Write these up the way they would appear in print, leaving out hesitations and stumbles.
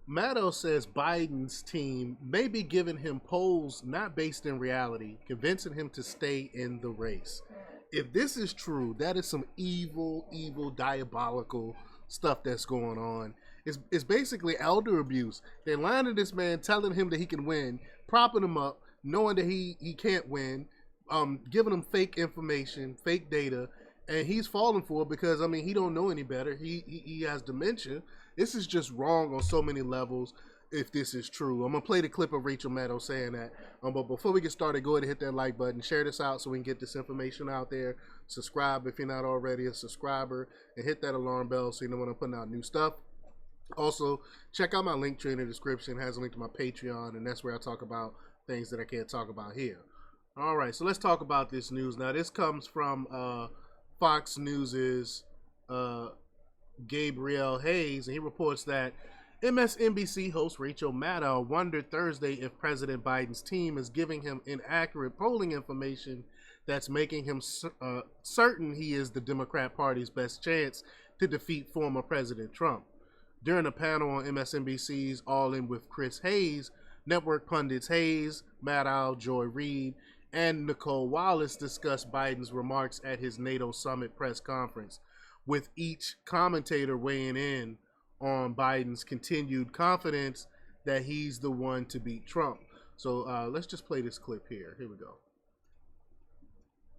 Maddow says Biden's team may be giving him polls not based in reality, convincing him to stay in the race. If this is true, that is some evil, evil, diabolical stuff that's going on. It's basically elder abuse. They're lying to this man, telling him that he can win, propping him up, knowing that he can't win, giving him fake information, fake data, and he's falling for it because I mean he don't know any better. He has dementia. This is just wrong on so many levels. If this is true, I'm gonna play the clip of Rachel Maddow saying that. But before we get started, go ahead and hit that like button, share this out so we can get this information out there. Subscribe if you're not already a subscriber, and hit that alarm bell so you know when I'm putting out new stuff. Also, check out my link tree in the description. It has a link to my Patreon, and that's where I talk about things that I can't talk about here. All right, so let's talk about this news now. This comes from Fox News's Gabriel Hayes, and he reports that MSNBC host Rachel Maddow wondered Thursday if President Biden's team is giving him inaccurate polling information that's making him certain he is the Democrat Party's best chance to defeat former President Trump. During a panel on MSNBC's All In with Chris Hayes, network pundits Hayes, Maddow, Joy Reid, and Nicole Wallace discussed Biden's remarks at his NATO summit press conference, with each commentator weighing in on Biden's continued confidence that he's the one to beat Trump. So let's just play this clip here. Here we go.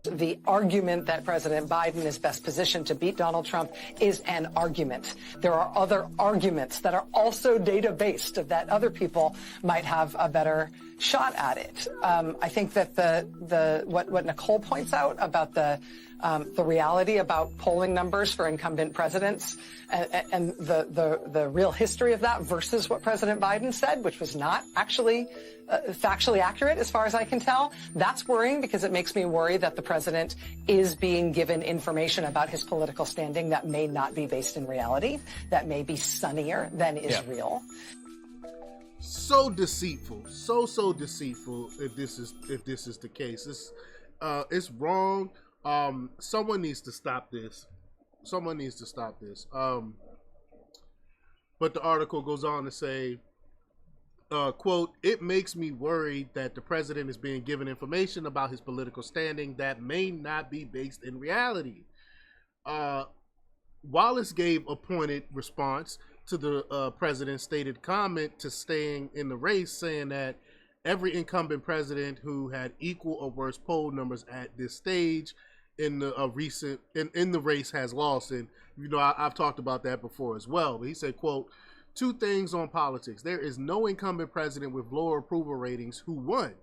The argument that President Biden is best positioned to beat Donald Trump is an argument. There are other arguments that are also data-based that other people might have a better shot at it. I think that what Nicole points out about the reality about polling numbers for incumbent presidents and the real history of that versus what President Biden said, which was not actually factually accurate as far as I can tell, that's worrying because it makes me worry that the president is being given information about his political standing that may not be based in reality, that may be sunnier than is real. So deceitful, so deceitful. If this is the case, it's wrong. Someone needs to stop this. Someone needs to stop this. But the article goes on to say, quote, "It makes me worried that the president is being given information about his political standing that may not be based in reality." Wallace gave a pointed response to the president's stated comment to staying in the race, saying that every incumbent president who had equal or worse poll numbers at this stage in the in the race has lost. And you know, I've talked about that before as well. But he said, quote, "Two things on politics. There is no incumbent president with lower approval ratings who won.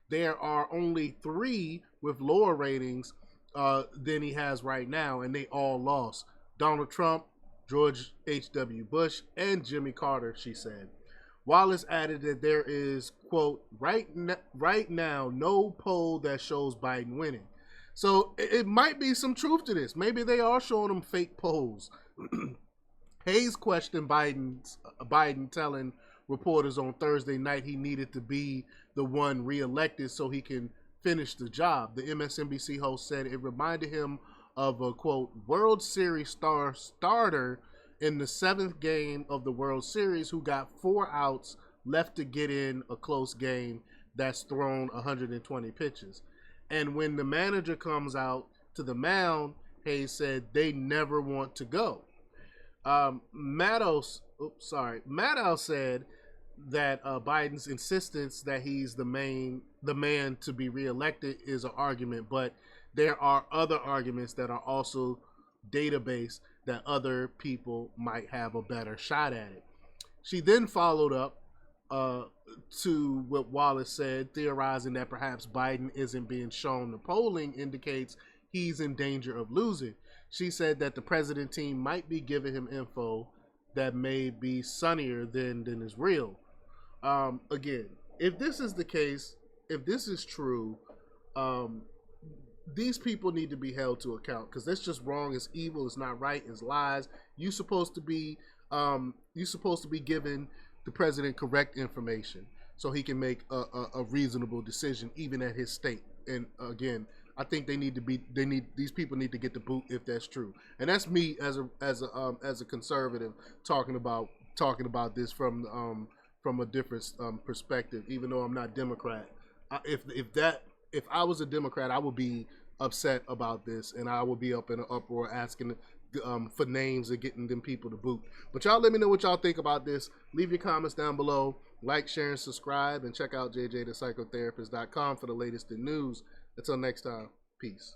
There are only 3 with lower ratings than he has right now, and they all lost. Donald Trump, George H.W. Bush, and Jimmy Carter," she said. Wallace added that there is, quote, right now, no poll that shows Biden winning. So it might be some truth to this. Maybe they are showing them fake polls. Hayes questioned Biden telling reporters on Thursday night he needed to be the one reelected so he can finish the job. The MSNBC host said it reminded him of a, quote, World Series starter in the 7th game of the World Series who got 4 outs left to get in a close game that's thrown 120 pitches. And when the manager comes out to the mound, Hayes said they never want to go. Maddow said that Biden's insistence that he's the man to be reelected is an argument, but there are other arguments that are also data-based that other people might have a better shot at it. She then followed up to what Wallace said, theorizing that perhaps Biden isn't being shown the polling indicates he's in danger of losing. She said that the president team might be giving him info that may be sunnier than is real. Again, if this is the case, if this is true, these people need to be held to account because that's just wrong. It's evil. It's not right. It's lies. You're supposed to be giving the president correct information so he can make a reasonable decision, even at his state. And again, I think these people need to get the boot if that's true. And that's me as a conservative talking about talking about this from a different perspective, even though I'm not Democrat. If I was a Democrat, I would be upset about this, and I would be up in an uproar asking for names and getting them people to boot. But y'all let me know what y'all think about this. Leave your comments down below. Like, share, and subscribe, and check out jjthepsychotherapist.com for the latest in news. Until next time, peace.